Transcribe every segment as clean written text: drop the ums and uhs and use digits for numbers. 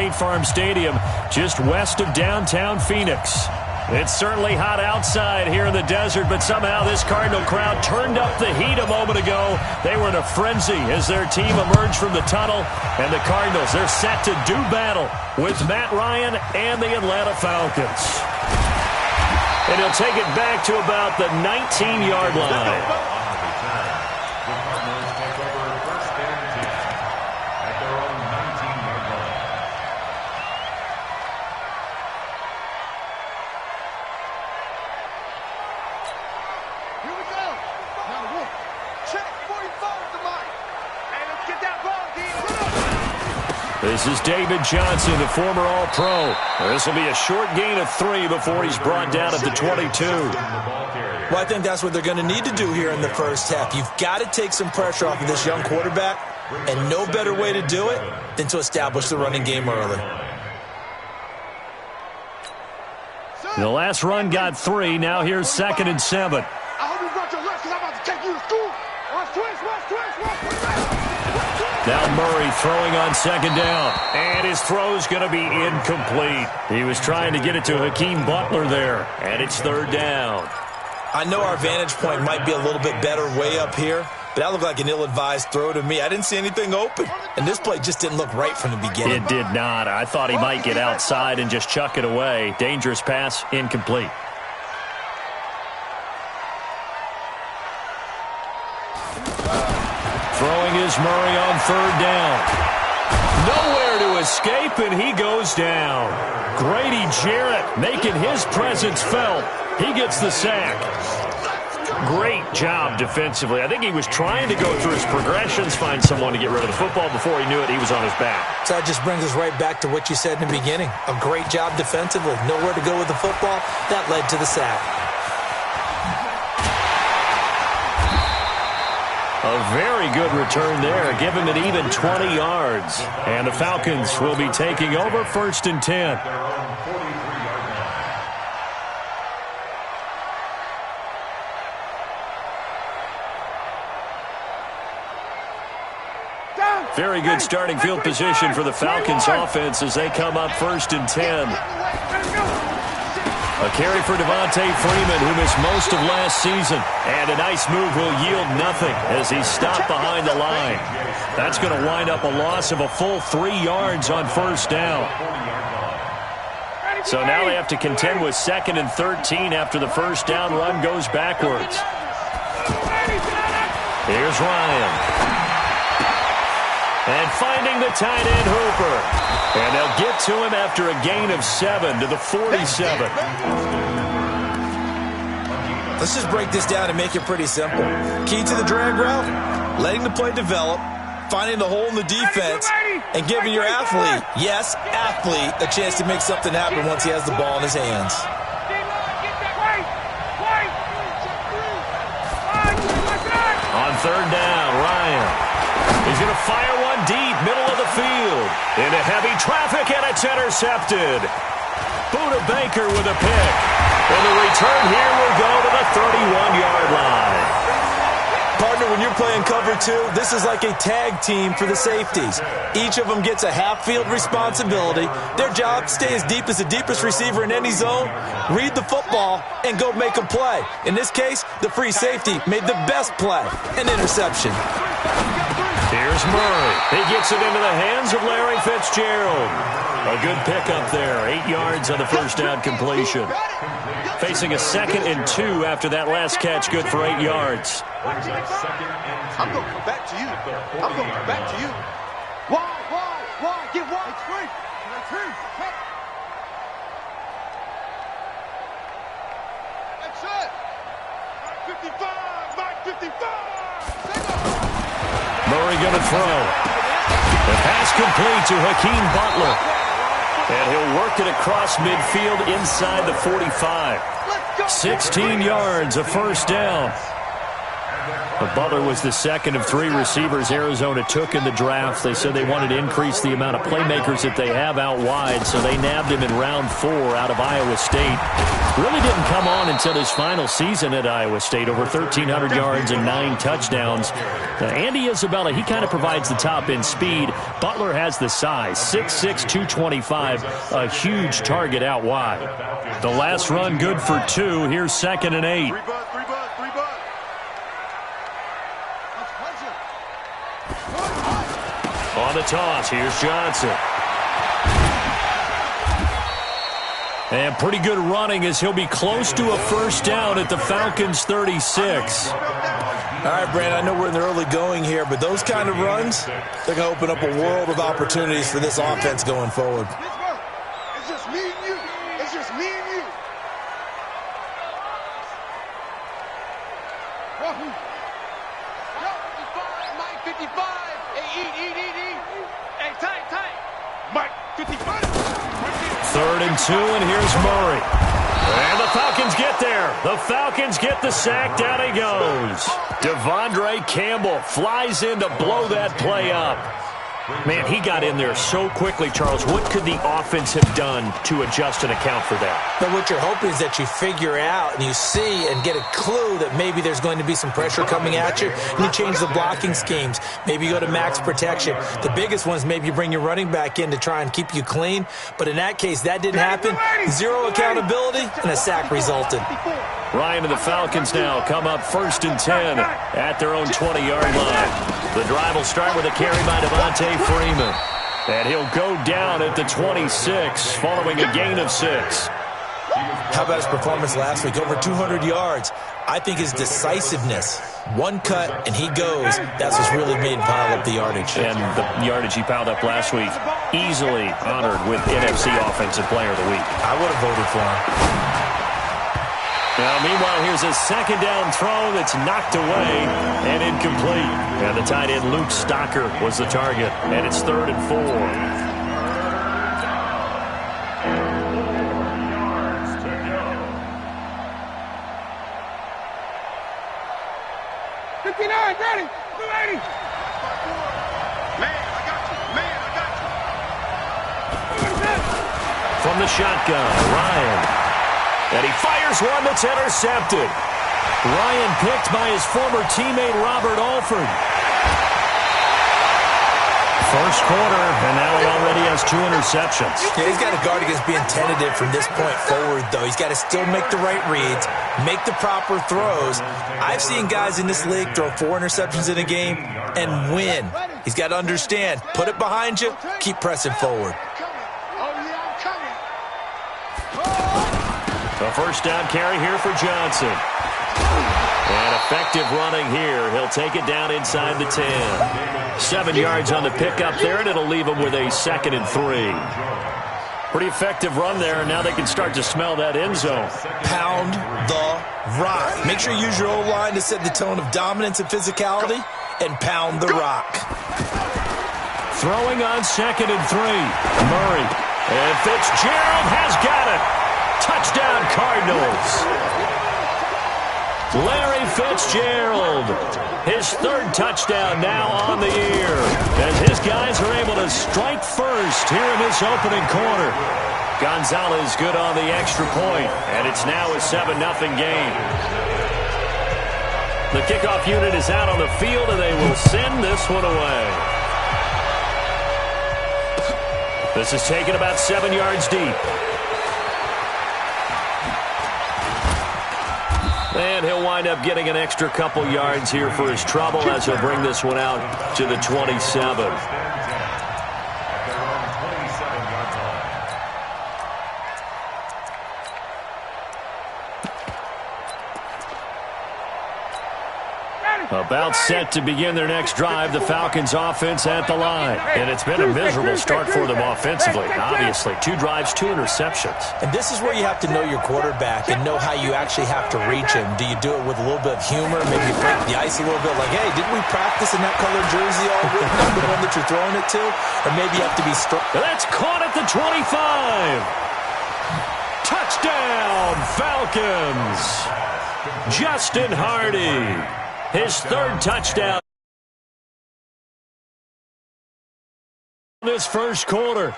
State Farm Stadium, just west of downtown Phoenix. It's certainly hot outside here in the desert, but somehow this Cardinal crowd turned up the heat a moment ago. They were in a frenzy as their team emerged from the tunnel, and the Cardinals, they're set to do battle with Matt Ryan and the Atlanta Falcons. And he'll take it back to about the 19-yard line. This is David Johnson, the former All-Pro. This will be a short gain of 3 before he's brought down at the 22. Well, I think that's what they're going to need to do here in the first half. You've got to take some pressure off of this young quarterback, and no better way to do it than to establish the running game early. The last run got 3. Now here's 2nd and 7. I hope you brought your lunch because I'm about to take you to school. Watch twist. Now Murray throwing on 2nd down. And his throw's going to be incomplete. He was trying to get it to Hakeem Butler there. And it's 3rd down. I know our vantage point might be a little bit better way up here, but that looked like an ill-advised throw to me. I didn't see anything open. And this play just didn't look right from the beginning. It did not. I thought he might get outside and just chuck it away. Dangerous pass, incomplete. Throwing is Murray on 3rd down. Nowhere to escape, and he goes down. Grady Jarrett making his presence felt. He gets the sack. Great job defensively. I think he was trying to go through his progressions, find someone to get rid of the football. Before he knew it, he was on his back. So that just brings us right back to what you said in the beginning. A great job defensively. Nowhere to go with the football. That led to the sack. A very good return there. Give him an even 20 yards. And the Falcons will be taking over 1st and 10. Very good starting field position for the Falcons offense as they come up 1st and 10. A carry for Devontae Freeman, who missed most of last season. And a nice move will yield nothing as he's stopped behind the line. That's going to wind up a loss of a full 3 yards on 1st down. So now they have to contend with 2nd and 13 after the 1st down run goes backwards. Here's Ryan. And finding the tight end Hooper. And they'll get to him after a gain of 7 to the 47. Let's just break this down and make it pretty simple. Key to the drag route, letting the play develop, finding the hole in the defense, and giving your athlete, yes, athlete, a chance to make something happen once he has the ball in his hands. On 3rd down, Ryan. He's going to fire one deep, middle of the field. Into heavy traffic, and it's intercepted. Buda Baker with a pick. And the return here will go to the 31-yard line. Partner, when you're playing cover 2, this is like a tag team for the safeties. Each of them gets a half-field responsibility. Their job, stay as deep as the deepest receiver in any zone, read the football, and go make a play. In this case, the free safety made the best play, an interception. Here's Murray. He gets it into the hands of Larry Fitzgerald. A good pickup there. 8 yards on the 1st down completion. Facing a 2nd and 2 after that last catch, good for 8 yards. I'm going to come back to you. I'm going to come back to you. Why? Get wide. It's free. That's it. Mike 55. Murray going to throw. The pass complete to Hakeem Butler. And he'll work it across midfield inside the 45. 16 yards, a 1st down. Butler was the second of 3 receivers Arizona took in the draft. They said they wanted to increase the amount of playmakers that they have out wide, so they nabbed him in round 4 out of Iowa State. Really didn't come on until his final season at Iowa State, over 1,300 yards and 9 touchdowns. Andy Isabella, he kind of provides the top in speed. Butler has the size, 6'6", 225, a huge target out wide. The last run good for 2. Here's 2nd and 8. On the toss, here's Johnson. And pretty good running as he'll be close to a first down at the Falcons' 36. All right, Brandon, I know we're in the early going here, but those kind of runs, they're going to open up a world of opportunities for this offense going forward. It's just me and you. It's just me and you. Mike 55. Hey, eat. Hey, tight. Mike 55. 3rd and 2, and here's Murray. And the Falcons get there. The Falcons get the sack. Down he goes. Devondre Campbell flies in to blow that play up. Man, he got in there so quickly, Charles. What could the offense have done to adjust and account for that? But what you're hoping is that you figure out and you see and get a clue that maybe there's going to be some pressure coming at you, and you change the blocking schemes. Maybe you go to max protection. The biggest one is maybe you bring your running back in to try and keep you clean. But in that case, that didn't happen. 0 accountability, and a sack resulted. Ryan and the Falcons now come up 1st and 10 at their own 20-yard line. The drive will start with a carry by Devontae Freeman. And he'll go down at the 26 following a gain of 6. How about his performance last week? Over 200 yards. I think his decisiveness, one cut and he goes, that's what's really made him pile up the yardage. And the yardage he piled up last week, easily honored with NFC Offensive Player of the Week. I would have voted for him. Now, meanwhile, here's a 2nd down throw that's knocked away and incomplete. And the tight end, Luke Stocker, was the target. And it's 3rd and 4. 59, ready, 280. Man, I got you. From the shotgun, Ryan. And he fires one that's intercepted. Ryan picked by his former teammate Robert Alford. First quarter, and now he already has 2 interceptions. Yeah, he's got to guard against being tentative from this point forward, though. He's got to still make the right reads, make the proper throws. I've seen guys in this league throw 4 interceptions in a game and win. He's got to understand, put it behind you, keep pressing forward. A first down carry here for Johnson. And effective running here. He'll take it down inside the 10. 7 yards on the pickup there, and it'll leave him with a 2nd and 3. Pretty effective run there, and now they can start to smell that end zone. Pound the rock. Make sure you use your O-line to set the tone of dominance and physicality, and pound the rock. Throwing on 2nd and 3. Murray. And Fitzgerald has got it. Touchdown, Cardinals. Larry Fitzgerald, his 3rd touchdown now on the year, as his guys are able to strike first here in this opening quarter. Gonzalez good on the extra point, and it's now a 7-0 game. The kickoff unit is out on the field, and they will send this one away. This is taken about 7 yards deep. And he'll wind up getting an extra couple yards here for his trouble as he'll bring this one out to the 27. About set to begin their next drive, the Falcons offense at the line. And it's been a miserable start for them offensively. Obviously, 2 drives, 2 interceptions. And this is where you have to know your quarterback and know how you actually have to reach him. Do you do it with a little bit of humor? Maybe you break the ice a little bit, like, hey, didn't we practice in that colored jersey all week? Not the one that you're throwing it to? Or maybe you have to be strong. That's caught at the 25. Touchdown, Falcons. Justin Hardy. his third touchdown this first quarter.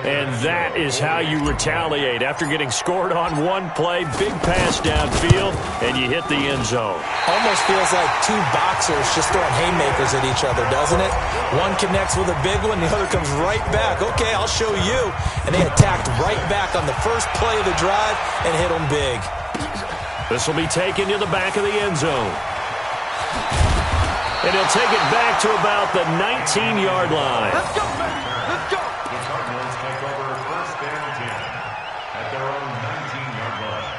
And that is how you retaliate after getting scored on one play, big pass downfield, and you hit the end zone. Almost feels like two boxers just throwing haymakers at each other, doesn't it? One connects with a big one, the other comes right back. Okay, I'll show you. And they attacked right back on the first play of the drive and hit them big. This will be taken to the back of the end zone. And he'll take it back to about the 19-yard line. Let's go, man. Let's go. The Cardinals take over first and 10 at their own 19-yard line.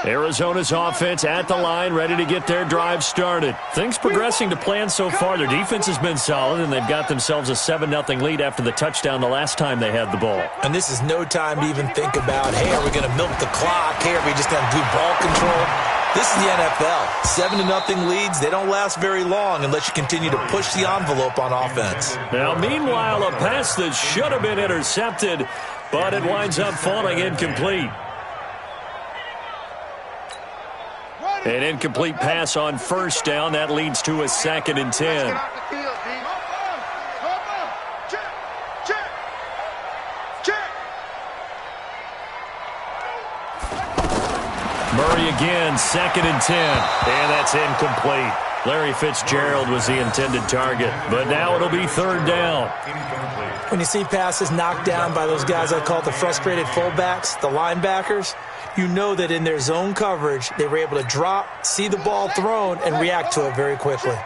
Arizona's offense at the line, ready to get their drive started. Things progressing to plan so far. Their defense has been solid, and they've got themselves a 7-0 lead after the touchdown the last time they had the ball. And this is no time to even think about, hey, are we going to milk the clock? Hey, are we just going to do ball control? This is the NFL. 7-0 leads, they don't last very long unless you continue to push the envelope on offense. Now, meanwhile, a pass that should have been intercepted, but it winds up falling incomplete. An incomplete pass on first down. That leads to a 2nd and 10. Murray again, 2nd and 10. And that's incomplete. Larry Fitzgerald was the intended target, but now it'll be 3rd down. When you see passes knocked down by those guys I call the frustrated fullbacks, the linebackers, you know that in their zone coverage, they were able to drop, see the ball thrown, and react to it very quickly.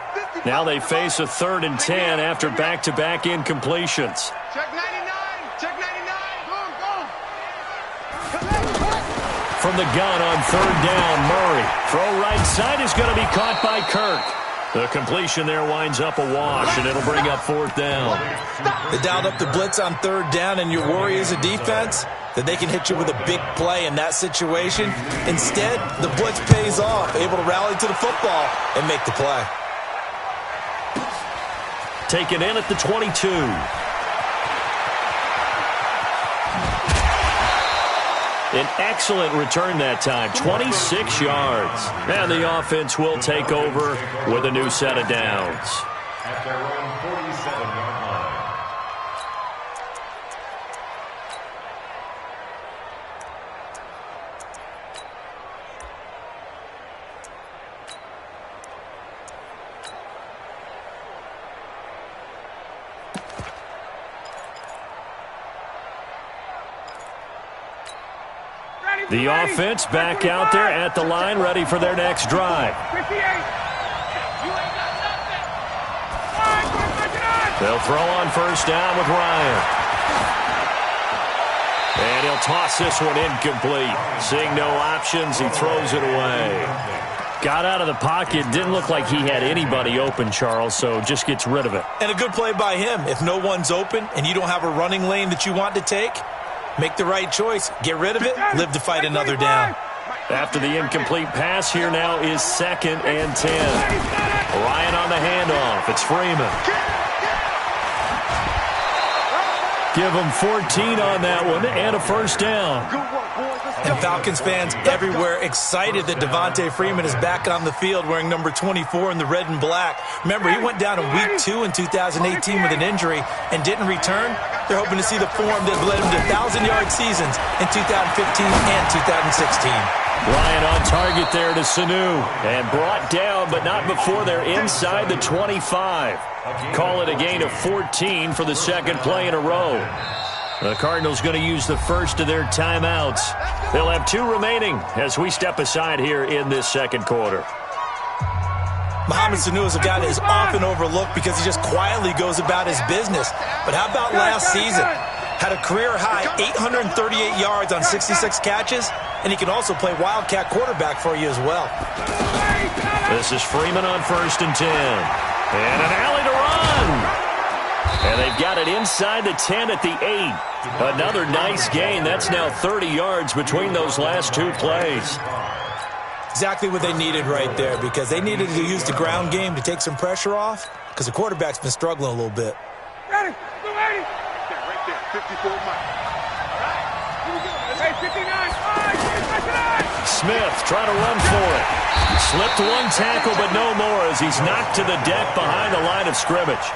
Now they face a 3rd and 10 after back-to-back incompletions. Check 99. Check 99. Boom, boom. From the gun on 3rd down, Murray. Throw right side is going to be caught by Kirk. The completion there winds up a wash, and it'll bring up 4th down. They dialed up the blitz on 3rd down, and your worry as a defense that they can hit you with a big play in that situation. Instead, the blitz pays off, able to rally to the football and make the play. Taken in at the 22. An excellent return that time, 26 yards. And the offense will take over with a new set of downs. At their own 47-yard line. The offense back out there at the line, ready for their next drive. They'll throw on first down with Ryan. And he'll toss this one incomplete. Seeing no options, he throws it away. Got out of the pocket. Didn't look like he had anybody open, Charles, so just gets rid of it. And a good play by him. If no one's open and you don't have a running lane that you want to take, make the right choice. Get rid of it. Live to fight another down. After the incomplete pass, here now is 2nd and 10. Ryan on the handoff. It's Freeman. Give him 14 on that one and a first down. And Falcons fans everywhere excited that Devontae Freeman is back on the field wearing number 24 in the red and black. Remember, he went down in Week 2 in 2018 with an injury and didn't return. They're hoping to see the form that led him to 1,000-yard seasons in 2015 and 2016. Ryan on target there to Sanu. And brought down, but not before they're inside the 25. Call it a gain of 14 for the second play in a row. The Cardinals going to use the first of their timeouts. They'll have 2 remaining as we step aside here in this second quarter. Mohamed Sanu is a guy that is often overlooked because he just quietly goes about his business. But how about last season? Had a career-high 838 yards on 66 catches, and he can also play Wildcat quarterback for you as well. This is Freeman on 1st and 10. And an alley to run. And they've got it inside the 10 at the 8. Another nice gain. That's now 30 yards between those last 2 plays. Exactly what they needed right there, because they needed to use the ground game to take some pressure off, because the quarterback's been struggling a little bit. Ready. Go ready. Yeah, right there. 54 miles. All right. Here we go. Let's Smith trying to run for it. Slipped one tackle, but no more as he's knocked to the deck behind the line of scrimmage.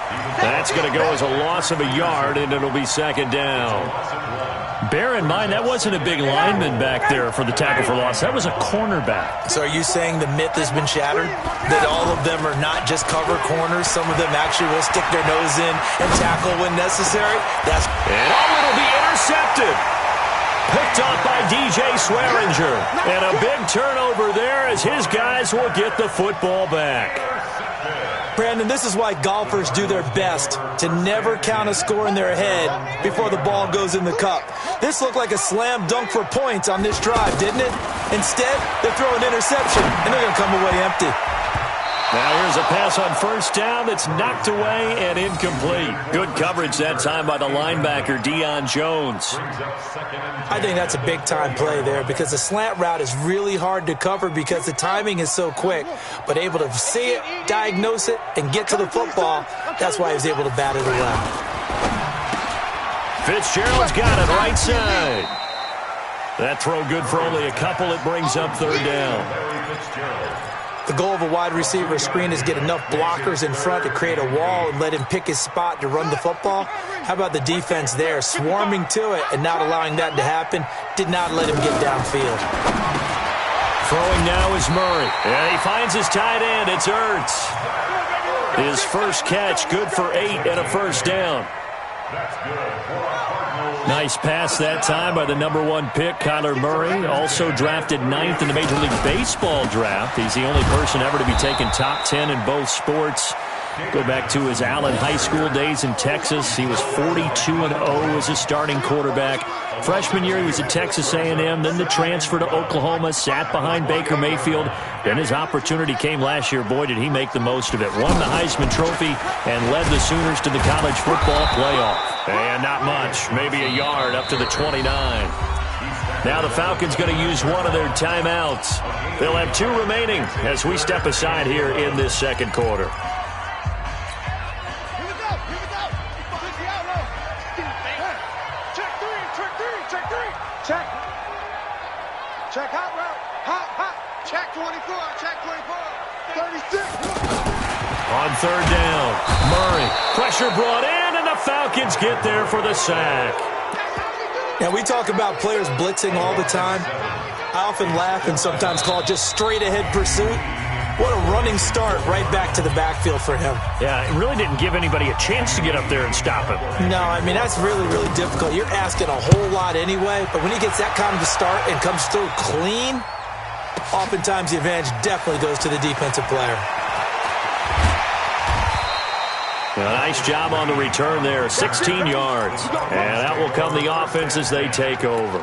That's going to go as a loss of a yard, and it'll be second down. Bear in mind, that wasn't a big lineman back there for the tackle for loss. That was a cornerback. So are you saying the myth has been shattered? That all of them are not just cover corners? Some of them actually will stick their nose in and tackle when necessary? And it'll be intercepted. Picked off by DJ Swearinger. And a big turnover there as his guys will get the football back. Brandon, this is why golfers do their best to never count a score in their head before the ball goes in the cup. This looked like a slam dunk for points on this drive, didn't it? Instead, they throw an interception, and they're going to come away empty. Now here's a pass on first down that's knocked away and incomplete. Good coverage that time by the linebacker, Deion Jones. I think that's a big-time play there because the slant route is really hard to cover because the timing is so quick. But able to see it, diagnose it, and get to the football, that's why he was able to bat it around. Fitzgerald's got it right side. That throw good for only a couple. It brings up third down. The goal of a wide receiver screen is get enough blockers in front to create a wall and let him pick his spot to run the football. How about the defense there, swarming to it and not allowing that to happen? Did not let him get downfield. Throwing now is Murray. And he finds his tight end. It's Ertz. His first catch, good for 8 and a first down. Nice pass that time by the #1 pick, Kyler Murray. Also drafted 9th in the Major League Baseball draft. He's the only person ever to be taken top 10 in both sports. Go back to his Allen High School days in Texas. He was 42-0 as a starting quarterback. Freshman year, he was at Texas A&M. Then the transfer to Oklahoma, sat behind Baker Mayfield. Then his opportunity came last year. Boy, did he make the most of it. Won the Heisman Trophy and led the Sooners to the college football playoff. And not much, maybe a yard up to the 29. Now the Falcons going to use one of their timeouts. They'll have 2 remaining as we step aside here in this second quarter. Check hot route. Hot. Check 24. Check 24. 36. On third down, Murray. Pressure brought in, and the Falcons get there for the sack. And we talk about players blitzing all the time. I often laugh and sometimes call it just straight-ahead pursuit. What a running start right back to the backfield for him. Yeah, it really didn't give anybody a chance to get up there and stop him. No, I mean, that's really, really difficult. You're asking a whole lot anyway, but when he gets that kind of a start and comes through clean, oftentimes the advantage definitely goes to the defensive player. A nice job on the return there, 16 yards. And that will come the offense as they take over.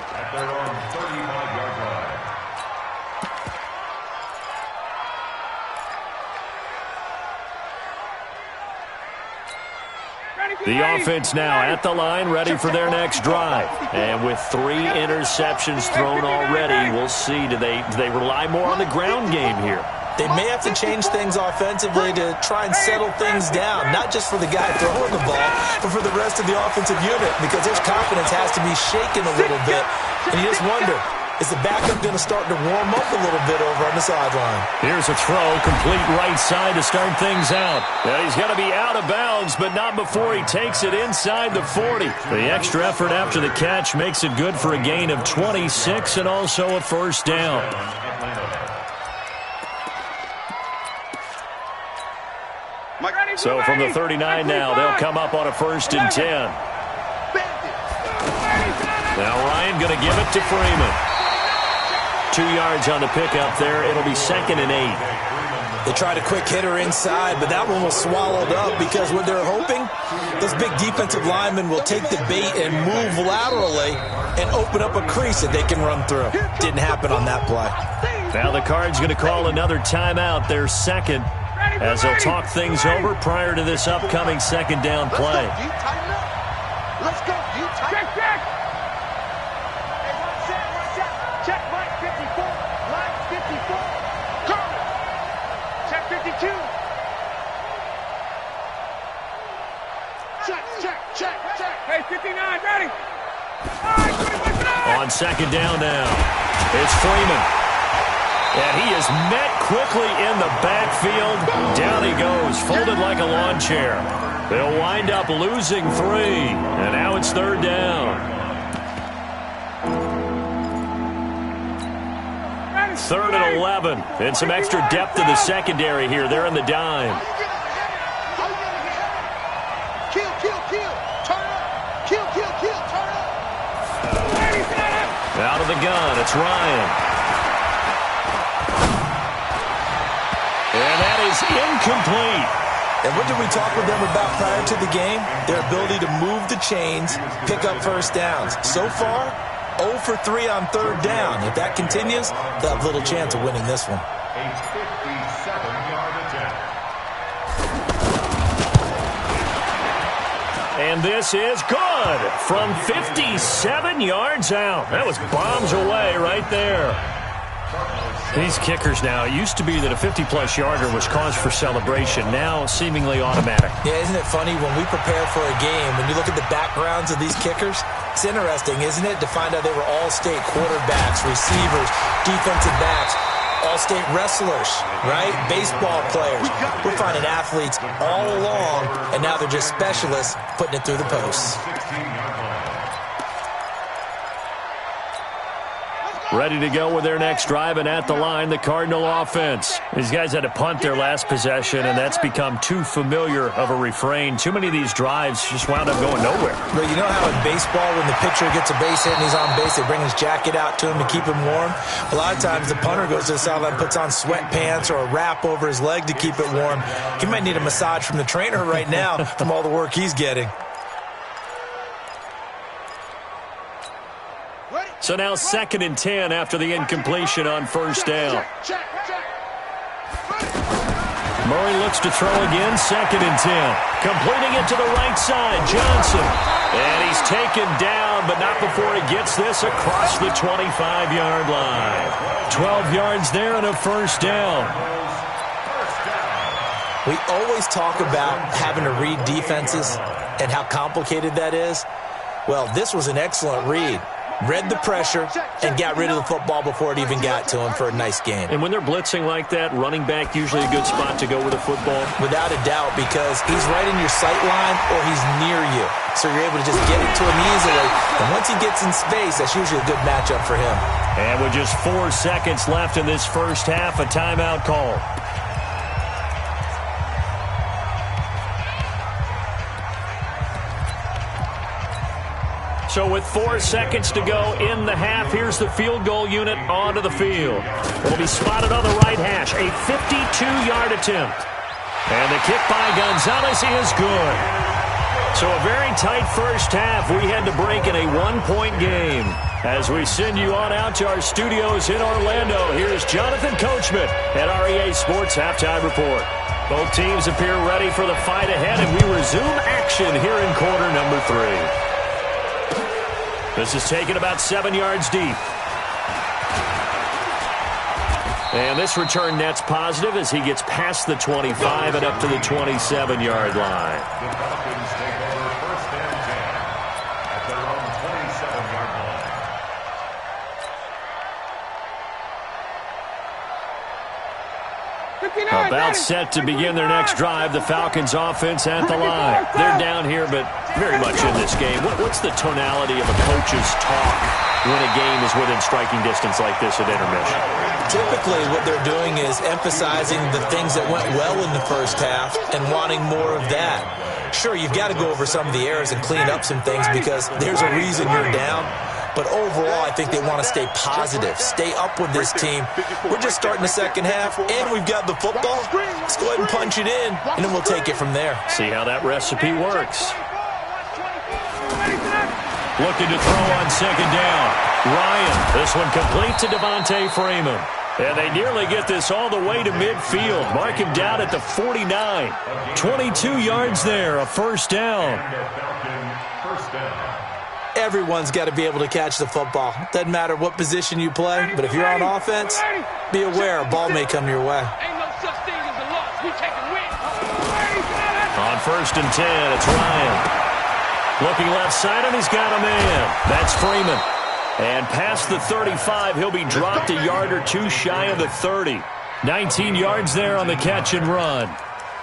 The offense now at the line, ready for their next drive. And with 3 interceptions thrown already, we'll see. Do they rely more on the ground game here? They may have to change things offensively to try and settle things down, not just for the guy throwing the ball, but for the rest of the offensive unit, because their confidence has to be shaken a little bit. And you just wonder, is the backup going to start to warm up a little bit over on the sideline? Here's a throw, complete right side to start things out. Now he's got to be out of bounds, but not before he takes it inside the 40. The extra effort after the catch makes it good for a gain of 26 and also a first down. So from the 39 now, they'll come up on a 1st and 10. Now Ryan going to give it to Freeman. 2 yards on the pickup there. It'll be 2nd and 8. They tried a quick hitter inside, but that one was swallowed up because what they're hoping, those big defensive linemen will take the bait and move laterally and open up a crease that they can run through. Didn't happen on that play. Now the Cards going to call another timeout, their 2nd, as they'll talk things over prior to this upcoming 2nd down play. Let's go. You tight. Check. Check Mike 54. Mike 54. Carter. Check 52. Check. Hey, 59, ready. On second down now, it's Freeman. And he is met quickly in the backfield. Down he goes, folded like a lawn chair. They'll wind up losing 3, and now it's third down. Third and 11, and some extra depth in the secondary here. They're in the dime. Kill, turn up. Kill, turn up. Out of the gun, it's Ryan. And that is incomplete. And what did we talk with them about prior to the game? Their ability to move the chains, pick up first downs. So far, 0 for 3 on third down. If that continues, they'll have little chance of winning this one. A 57-yard attempt. And this is good from 57 yards out. That was bombs away right there. These kickers now, it used to be that a 50-plus yarder was cause for celebration. Now, seemingly automatic. Yeah, isn't it funny when we prepare for a game, when you look at the backgrounds of these kickers, it's interesting, isn't it, to find out they were all-state quarterbacks, receivers, defensive backs, all-state wrestlers, right? Baseball players. We're finding athletes all along, and now they're just specialists putting it through the posts. Ready to go with their next drive, and at the line, the Cardinal offense. These guys had to punt their last possession, and that's become too familiar of a refrain. Too many of these drives just wound up going nowhere. But you know how in baseball, when the pitcher gets a base hit and he's on base, they bring his jacket out to him to keep him warm? A lot of times the punter goes to the sideline, puts on sweatpants or a wrap over his leg to keep it warm. He might need a massage from the trainer right now from all the work he's getting. So now 2nd and 10 after the incompletion on first down. Murray looks to throw again, 2nd and 10. Completing it to the right side, Johnson. And he's taken down, but not before he gets this across the 25-yard line. 12 yards there and a first down. We always talk about having to read defenses and how complicated that is. Well, this was an excellent read. Read the pressure and got rid of the football before it even got to him for a nice game. And when they're blitzing like that, running back usually a good spot to go with a football? Without a doubt, because he's right in your sight line or he's near you. So you're able to just get it to him easily. And once he gets in space, that's usually a good matchup for him. And with just 4 seconds left in this first half, a timeout call. So with 4 seconds to go in the half, here's the field goal unit onto the field. It'll be spotted on the right hash, a 52-yard attempt. And the kick by Gonzalez is good. So a very tight first half. We had to break in a 1-point game. As we send you on out to our studios in Orlando, here's Jonathan Coachman at REA Sports Halftime Report. Both teams appear ready for the fight ahead, and we resume action here in quarter number 3. This is taken about 7 yards deep. And this return net's positive as he gets past the 25 and up to the 27-yard line. The Falcons take over first and 10 at their own 27-yard line. About set to begin their next drive, the Falcons offense at the line. They're down here, but very much in this game. What's the tonality of a coach's talk when a game is within striking distance like this at intermission? Typically, what they're doing is emphasizing the things that went well in the first half and wanting more of that. Sure, you've got to go over some of the errors and clean up some things because there's a reason you're down. But overall, I think they want to stay positive, stay up with this team. We're just starting the second half, and we've got the football. Let's go ahead and punch it in, and then we'll take it from there. See how that recipe works. Looking to throw on second down. Ryan, this one complete to Devontae Freeman. And they nearly get this all the way to midfield. Mark him down at the 49. 22 yards there, a first down. Everyone's got to be able to catch the football. Doesn't matter what position you play, but if you're on offense, be aware a ball may come your way. On first and 10, it's Ryan. Looking left side, and he's got a man. That's Freeman. And past the 35, he'll be dropped a yard or two shy of the 30. 19 yards there on the catch and run.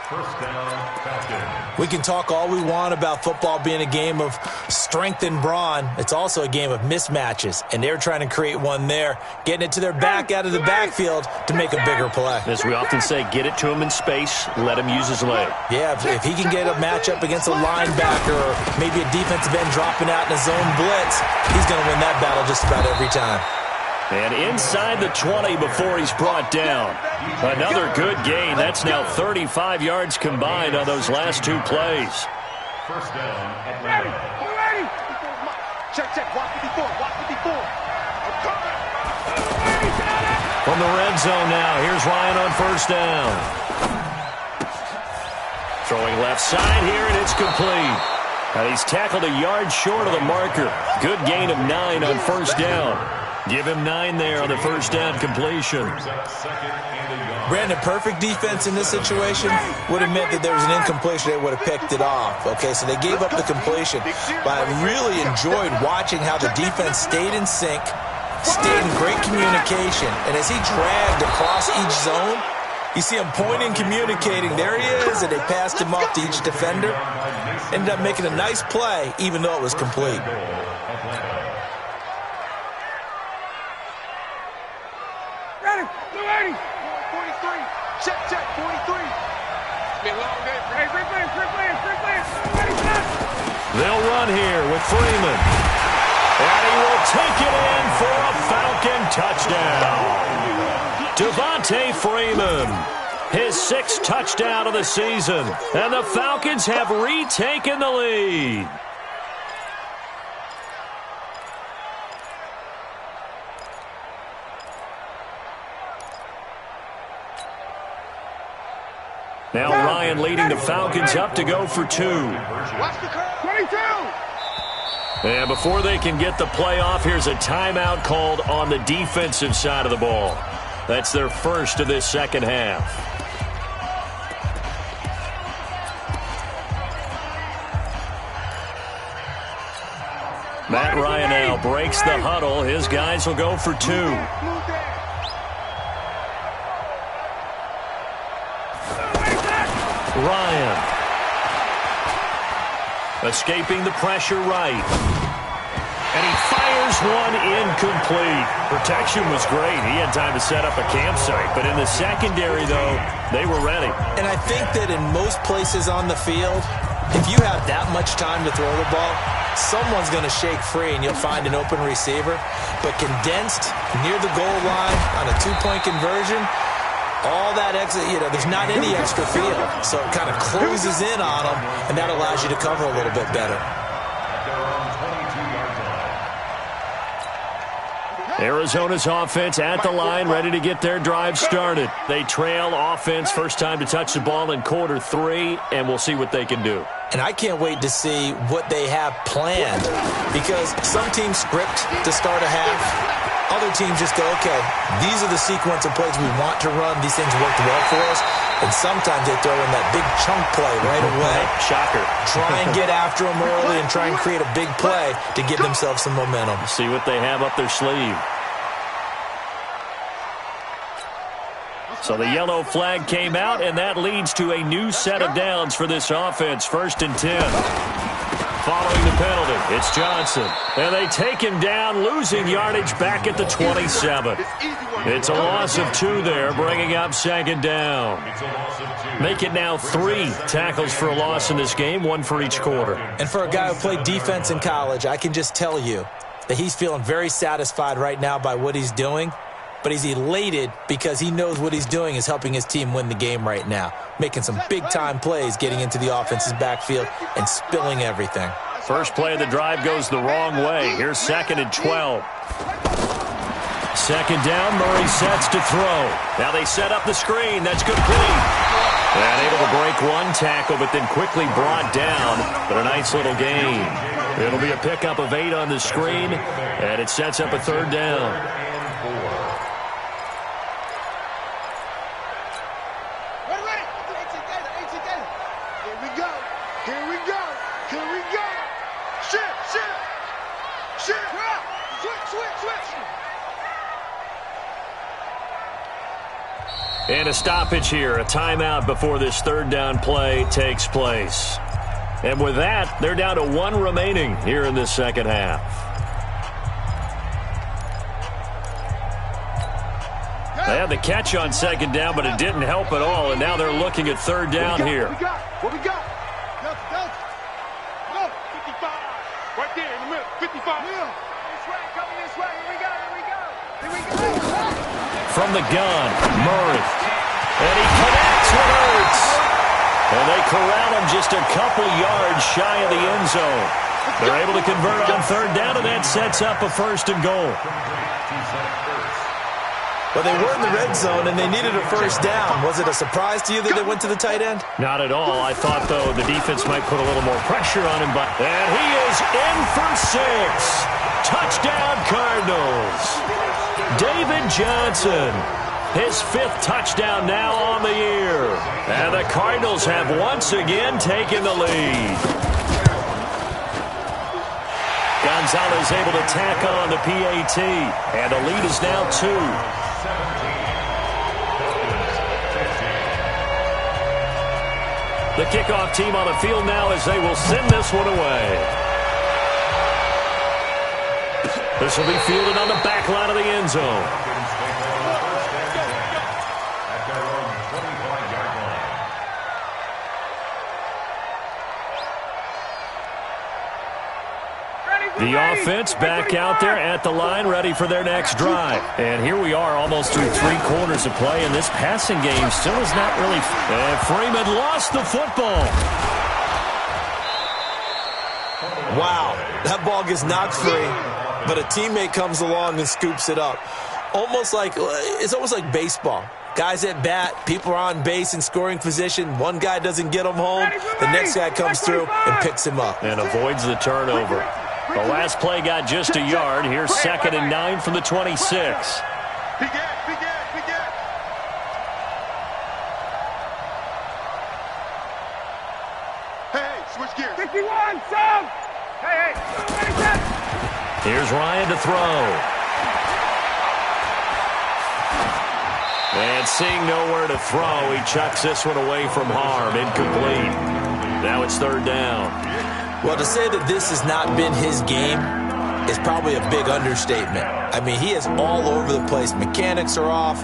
First down, Falcons. We can talk all we want about football being a game of strength and brawn. It's also a game of mismatches, and they're trying to create one there, getting it to their back out of the backfield to make a bigger play. As we often say, get it to him in space, let him use his leg. Yeah, if he can get a matchup against a linebacker or maybe a defensive end dropping out in a zone blitz, he's going to win that battle just about every time. And inside the 20 before he's brought down. Another good gain. That's now 35 yards combined on those last two plays. First down, Atlanta. Ready. Check. Watch 54. I'm coming. From the red zone now, here's Ryan on first down. Throwing left side here, and it's complete. And he's tackled a yard short of the marker. Good gain of 9 on first down. Give him 9 there on the first down completion. Brandon, perfect defense in this situation would have meant that there was an incompletion. They would have picked it off. Okay, so they gave up the completion. But I really enjoyed watching how the defense stayed in sync, stayed in great communication. And as he dragged across each zone, you see him pointing, communicating. There he is, and they passed him off to each defender. Ended up making a nice play, even though it was complete. Check, 43. Been a long day. They'll run here with Freeman. And he will take it in for a Falcon touchdown. Devontae Freeman, his 6th touchdown of the season. And the Falcons have retaken the lead. Now Ryan leading the Falcons up to go for 2. Watch the curve. 22. And before they can get the play off, here's a timeout called on the defensive side of the ball. That's their first of this second half. Matt Ryan now breaks the huddle. His guys will go for 2. Ryan. Escaping the pressure right. And he fires one incomplete. Protection was great. He had time to set up a campsite. But in the secondary, though, they were ready. And I think that in most places on the field, if you have that much time to throw the ball, someone's going to shake free and you'll find an open receiver. But condensed near the goal line on a 2-point conversion, all that extra, there's not any extra field. So it kind of closes in on them, and that allows you to cover a little bit better. Arizona's offense at the line, ready to get their drive started. They trail offense, first time to touch the ball in quarter 3, and we'll see what they can do. And I can't wait to see what they have planned, because some teams script to start a half. Other teams just go, okay, these are the sequence of plays we want to run. These things worked well for us. And sometimes they throw in that big chunk play right away. Shocker. Try and get after them early and try and create a big play to give themselves some momentum. See what they have up their sleeve. So the yellow flag came out, and that leads to a new set of downs for this offense. 1st and 10. Following the penalty, it's Johnson. And they take him down, losing yardage back at the 27. It's a loss of 2 there, bringing up 2nd down. Make it now 3 tackles for a loss in this game, 1 for each quarter. And for a guy who played defense in college, I can just tell you that he's feeling very satisfied right now by what he's doing. But he's elated because he knows what he's doing is helping his team win the game right now. Making some big-time plays, getting into the offense's backfield, and spilling everything. First play of the drive goes the wrong way. Here's 2nd and 12. 2nd down, Murray sets to throw. Now they set up the screen. That's complete. And able to break 1 tackle, but then quickly brought down. But a nice little gain. It'll be a pickup of 8 on the screen, and it sets up a 3rd down. And a stoppage here, a timeout before this third down play takes place. And with that, they're down to 1 remaining here in this second half. They had the catch on second down, but it didn't help at all, and now they're looking at third down here. What we got? Go. 55. Right there in the middle. 55. This way, coming this way. Here we go. From the gun, Murray. And he connects with Ertz. And they corral him just a couple yards shy of the end zone. They're able to convert on third down, and that sets up a 1st and goal. Well, they were in the red zone, and they needed a 1st down. Was it a surprise to you that they went to the tight end? Not at all. I thought, though, the defense might put a little more pressure on him. And he is in for 6. Touchdown, Cardinals. David Johnson, his 5th touchdown now on the year. And the Cardinals have once again taken the lead. Gonzalez able to tack on the PAT, and the lead is now 2. The kickoff team on the field now as they will send this one away. This will be fielded on the back line of the end zone. The offense back out there at the line, ready for their next drive. And here we are almost through 3 quarters of play, and this passing game still is not really... And Freeman lost the football. Wow, that ball gets knocked free, but a teammate comes along and scoops it up. It's almost like baseball. Guys at bat, people are on base in scoring position. One guy doesn't get him home. The next guy comes through and picks him up. And avoids the turnover. The last play got just a yard. Here's 2nd and 9 from the 26. Big Ed. Hey, switch gears. 51, Sam. Hey. Here's Ryan to throw. And seeing nowhere to throw, he chucks this one away from harm. Incomplete. Now it's 3rd down. Well, to say that this has not been his game is probably a big understatement. I mean, he is all over the place. Mechanics are off,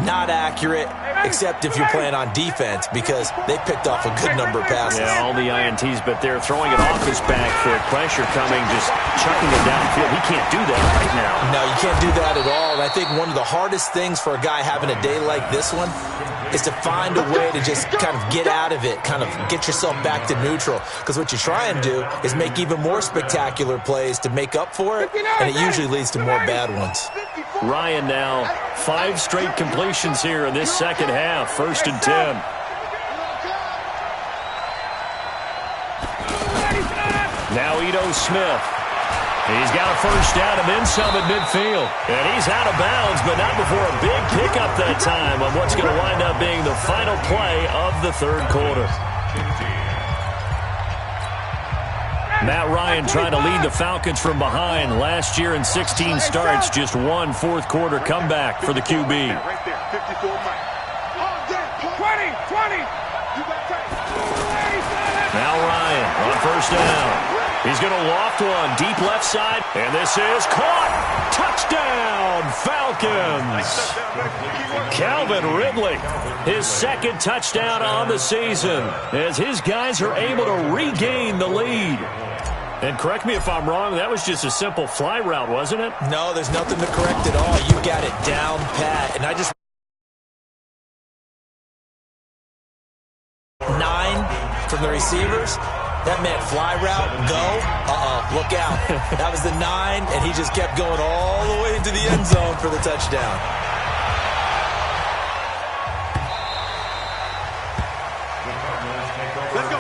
not accurate, except if you're playing on defense, because they picked off a good number of passes. Yeah, all the INTs, but they're throwing it off his back foot. Pressure coming, just chucking it downfield. He can't do that right now. No, you can't do that at all. And I think one of the hardest things for a guy having a day like this one is to find a way to just kind of get out of it, kind of get yourself back to neutral. Because what you try and do is make even more spectacular plays to make up for it, and it usually leads to more bad ones. Ryan now 5 straight completions here in this second half. 1st and 10. Now Ito Smith. He's got a 1st down and then some at midfield. And he's out of bounds, but not before a big pickup that time on what's going to wind up being the final play of the 3rd quarter. Matt Ryan trying to lead the Falcons from behind. Last year in 16 starts, just 1 4th quarter comeback for the QB. Right there, 54 Mike. 20. Now Ryan on 1st down. He's going to loft one deep left side, and this is caught. Touchdown, Falcons. Calvin Ridley, his 2nd touchdown on the season, as his guys are able to regain the lead. And correct me if I'm wrong, that was just a simple fly route, wasn't it? No, there's nothing to correct at all. You got it down pat, and I just... 9 from the receivers. That meant fly route, go, look out. That was the 9, and he just kept going all the way into the end zone for the touchdown. Let's go.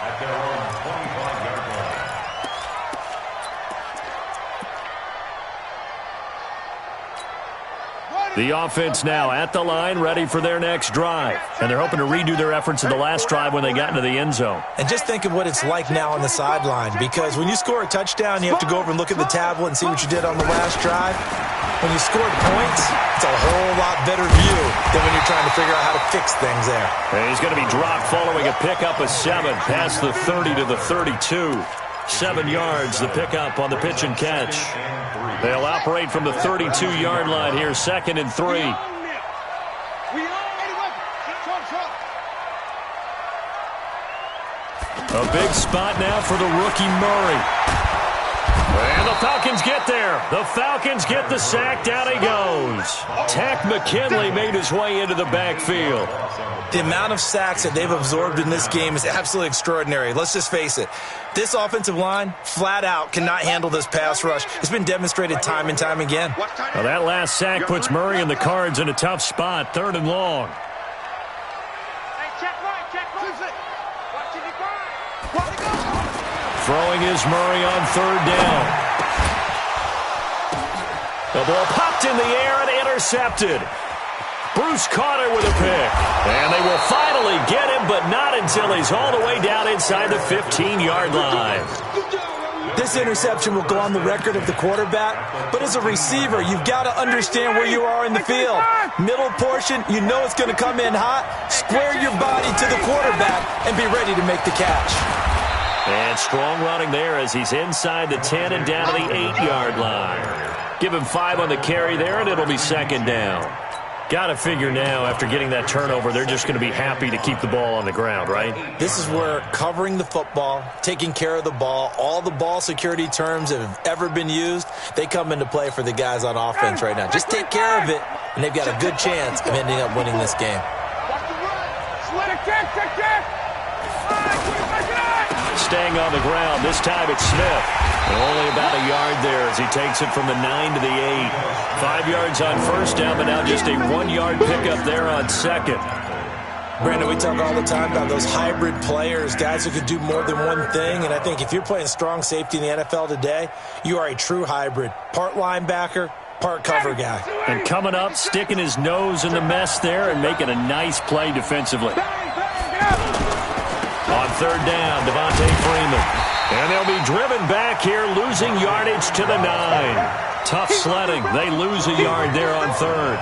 At their own 25-yard line. The offense now at the line, ready for their next drive. And they're hoping to redo their efforts in the last drive when they got into the end zone. And just think of what it's like now on the sideline, because when you score a touchdown, you have to go over and look at the tablet and see what you did on the last drive. When you scored points, it's a whole lot better view than when you're trying to figure out how to fix things there. And he's going to be dropped following a pickup of 7 past the 30 to the 32. 7 yards, the pickup on the pitch and catch. They'll operate from the 32-yard line here, 2nd and 3. A big spot now for the rookie Murray. And the Falcons get there. The Falcons get the sack. Down he goes. Tack McKinley made his way into the backfield. The amount of sacks that they've absorbed in this game is absolutely extraordinary. Let's just face it. This offensive line, flat out, cannot handle this pass rush. It's been demonstrated time and time again. Well, that last sack puts Murray and the Cards in a tough spot, 3rd and long. Throwing is Murray on 3rd down. The ball popped in the air and intercepted. Bruce Carter with a pick. And they will finally get him, but not until he's all the way down inside the 15-yard line. This interception will go on the record of the quarterback, but as a receiver, you've got to understand where you are in the field. Middle portion, you know it's going to come in hot. Square your body to the quarterback and be ready to make the catch. And strong running there as he's inside the 10 and down to the 8-yard line. Give him 5 on the carry there, and it'll be 2nd down. Got to figure now, after getting that turnover, they're just going to be happy to keep the ball on the ground, right? This is where covering the football, taking care of the ball, all the ball security terms that have ever been used, they come into play for the guys on offense right now. Just take care of it, and they've got a good chance of ending up winning this game. Staying on the ground, this time it's Smith. And only about a yard there as he takes it from the 9 to the 8. 5 yards on 1st down, but now just a 1-yard pickup there on 2nd. Brandon, we talk all the time about those hybrid players, guys who could do more than one thing. And I think if you're playing strong safety in the NFL today, you are a true hybrid. Part linebacker, part cover guy. And coming up, sticking his nose in the mess there and making a nice play defensively. On 3rd down, Devontae Freeman. And they'll be driven back here, losing yardage to the 9. Tough sledding. They lose a yard there on 3rd.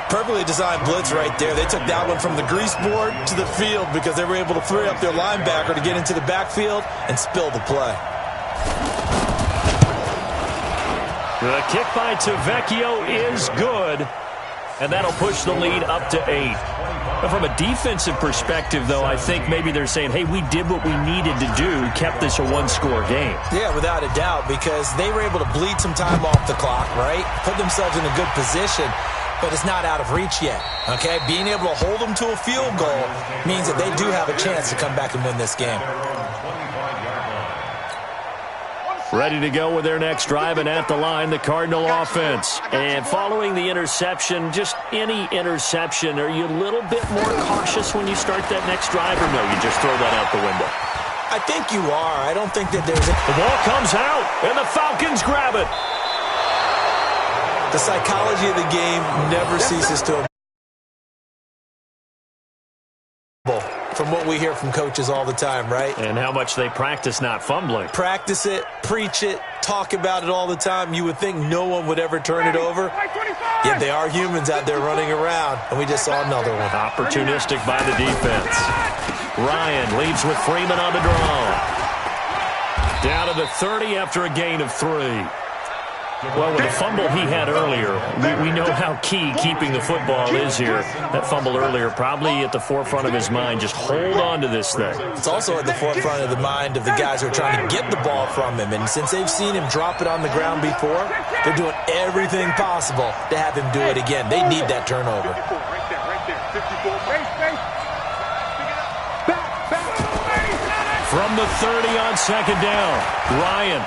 Perfectly designed blitz right there. They took that one from the grease board to the field because they were able to free up their linebacker to get into the backfield and spill the play. The kick by Tavecchio is good. And that'll push the lead up to 8. But from a defensive perspective, though, I think maybe they're saying, hey, we did what we needed to do, kept this a 1-score game. Yeah, without a doubt, because they were able to bleed some time off the clock, right? Put themselves in a good position, but it's not out of reach yet, okay? Being able to hold them to a field goal means that they do have a chance to come back and win this game. Ready to go with their next drive, and at the line, the Cardinal offense. And following the interception, just any interception, are you a little bit more cautious when you start that next drive, or no, you just throw that out the window? I think you are. I don't think that there's The ball comes out, and the Falcons grab it. The psychology of the game never ceases to from what we hear from coaches all the time, right? And how much they practice not fumbling. Practice it, preach it, talk about it all the time. You would think no one would ever turn it over. Yet they are humans out there running around, and we just saw another one. Opportunistic by the defense. Ryan leads with Freeman on the draw. Down to the 30 after a gain of 3. Well, with the fumble he had earlier, we know how key keeping the football is here. That fumble earlier probably at the forefront of his mind. Just hold on to this thing. It's also at the forefront of the mind of the guys who are trying to get the ball from him. And since they've seen him drop it on the ground before, they're doing everything possible to have him do it again. They need that turnover. From the 30 on 2nd down, Ryan.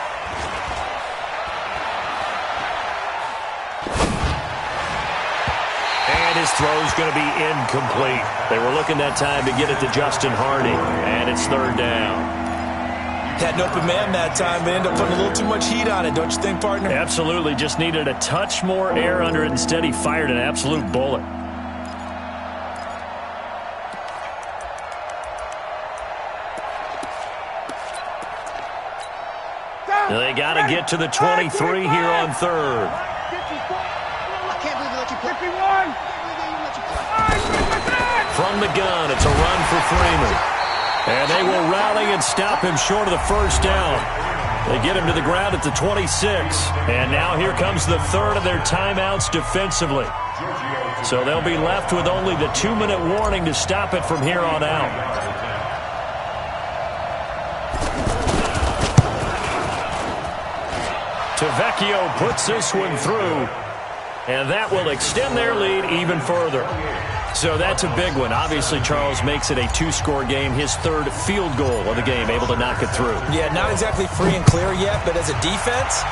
And his throw's going to be incomplete. They were looking that time to get it to Justin Hardy, and it's 3rd down. Had an open man that time, but ended up putting a little too much heat on it, don't you think, partner? Absolutely. Just needed a touch more air under it. Instead, he fired an absolute bullet. They got to get to the 23 here on third. I can't believe they let you play. 51. From the gun, it's a run for Freeman. And they will rally and stop him short of the first down. They get him to the ground at the 26. And now here comes the third of their timeouts defensively. So they'll be left with only the 2-minute warning to stop it from here on out. Tavecchio puts this one through, and that will extend their lead even further. So that's a big one. Obviously, Charles makes it a 2-score game, his third field goal of the game, able to knock it through. Yeah, not exactly free and clear yet, but as a defense,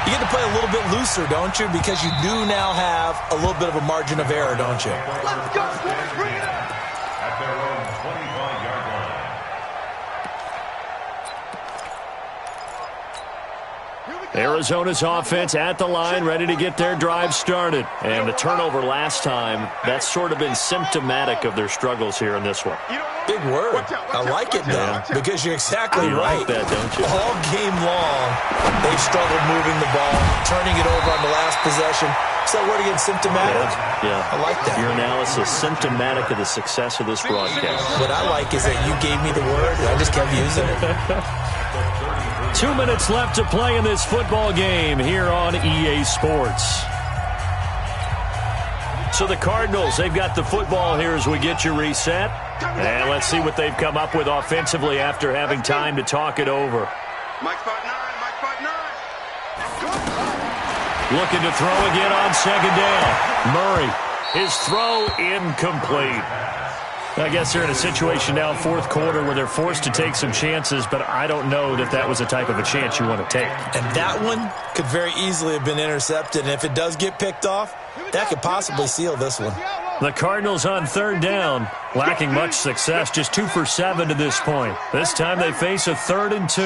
you get to play a little bit looser, don't you? Because you do now have a little bit of a margin of error, don't you? Let's go, boys. Bring it up. At their own 25-yard line. Arizona's offense at the line, ready to get their drive started. And the turnover last time, that's sort of been symptomatic of their struggles here in this one. Big word. I like it, though, because you're exactly You right. like that, don't you? All game long, they've struggled moving the ball, turning it over on the last possession. Is that word again, symptomatic? Yeah. I like that. Your analysis, symptomatic of the success of this broadcast. What I like is that you gave me the word, and I just kept using it. 2 minutes left to play in this football game here on EA Sports. So the Cardinals, they've got the football here as we get you reset. And let's see what they've come up with offensively after having time to talk it over. Mike spot 9. Mike spot 9. Looking to throw again on second down. Murray, his throw incomplete. I guess they're in a situation now, fourth quarter, where they're forced to take some chances, but I don't know that that was the type of a chance you want to take. And that one could very easily have been intercepted, and if it does get picked off, that could possibly seal this one. The Cardinals on third down, lacking much success, just 2 for 7 to this point. This time they face a 3rd and 2.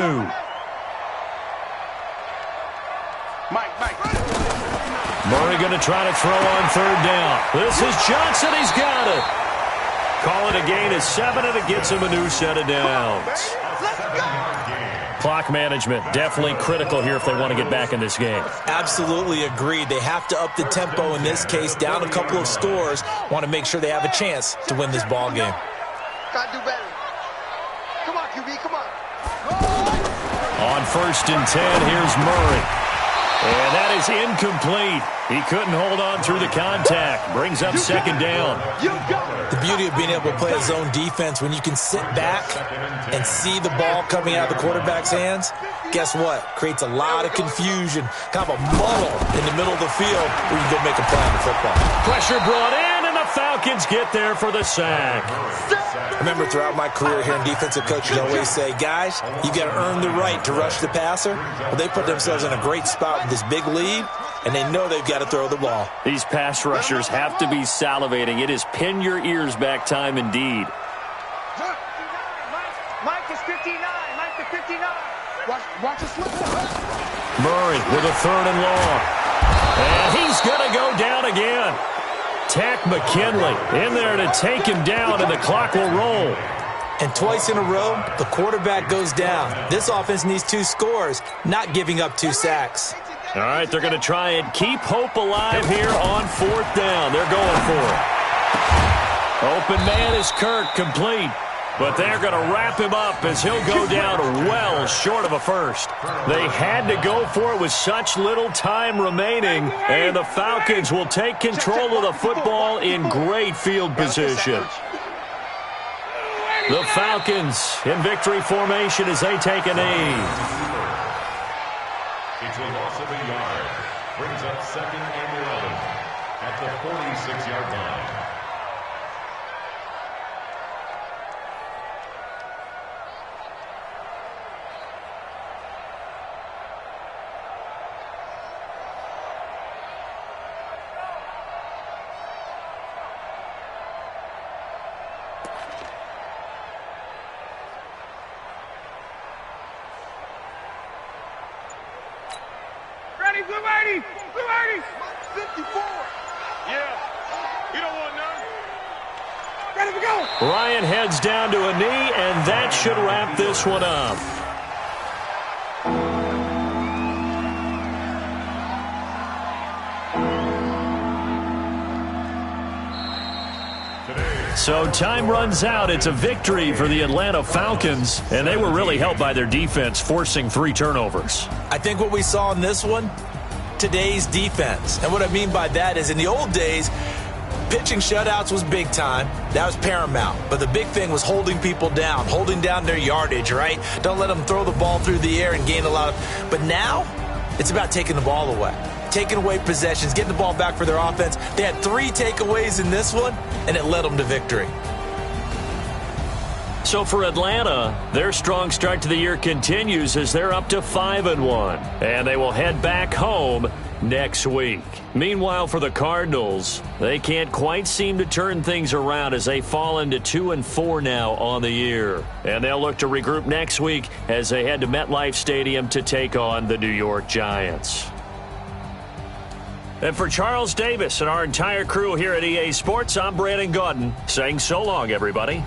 Murray going to try to throw on third down. This is Johnson. He's got it. Call it a gain of 7, and it gets him a new set of downs. Clock management, definitely critical here if they want to get back in this game. Absolutely agreed. They have to up the tempo in this case, down a couple of scores. Want to make sure they have a chance to win this ball game. Gotta do better. Come on, QB, come on. On 1st and 10, here's Murray. And that is incomplete. He couldn't hold on through the contact. Brings up second down. The beauty of being able to play a zone defense, when you can sit back and see the ball coming out of the quarterback's hands, guess what? Creates a lot of confusion, kind of a muddle in the middle of the field where you can go make a play on the football. Pressure brought in, and the Falcons get there for the sack. I remember throughout my career hearing defensive coaches always say, guys, you got to earn the right to rush the passer. Well, they put themselves in a great spot with this big lead, and they know they've got to throw the ball. These pass rushers have to be salivating. It is pin your ears back time indeed. Mike is 59. Mike is 59. Watch the slip. Murray with a 3rd and long. And he's going to go down again. Tack McKinley in there to take him down, and the clock will roll. And twice in a row, the quarterback goes down. This offense needs 2 scores, not giving up 2 sacks. All right, they're going to try and keep hope alive here on 4th down. They're going for it. Open man is Kirk, complete. But they're going to wrap him up as he'll go down well short of a first. They had to go for it with such little time remaining, and the Falcons will take control of the football in great field position. The Falcons in victory formation as they take a knee. It's a loss of a yard. Brings up 2nd and 11 at the 46-yard line. 280. 54. Yeah. You don't want none. Ready to go. Ryan heads down to a knee, and that should wrap this one up. So time runs out. It's a victory for the Atlanta Falcons, and they were really helped by their defense, forcing 3 turnovers. I think what we saw in this one, today's defense. And what I mean by that is in the old days, pitching shutouts was big time. That was paramount. But the big thing was holding people down, holding down their yardage, right? Don't let them throw the ball through the air and gain a lot of... But now, it's about taking the ball away. Taking away possessions, getting the ball back for their offense. They had 3 takeaways in this one, and it led them to victory. So for Atlanta, their strong start to the year continues as they're up to 5-1, and they will head back home next week. Meanwhile, for the Cardinals, they can't quite seem to turn things around as they fall into 2-4 now on the year. And they'll look to regroup next week as they head to MetLife Stadium to take on the New York Giants. And for Charles Davis and our entire crew here at EA Sports, I'm Brandon Gaudin saying so long, everybody.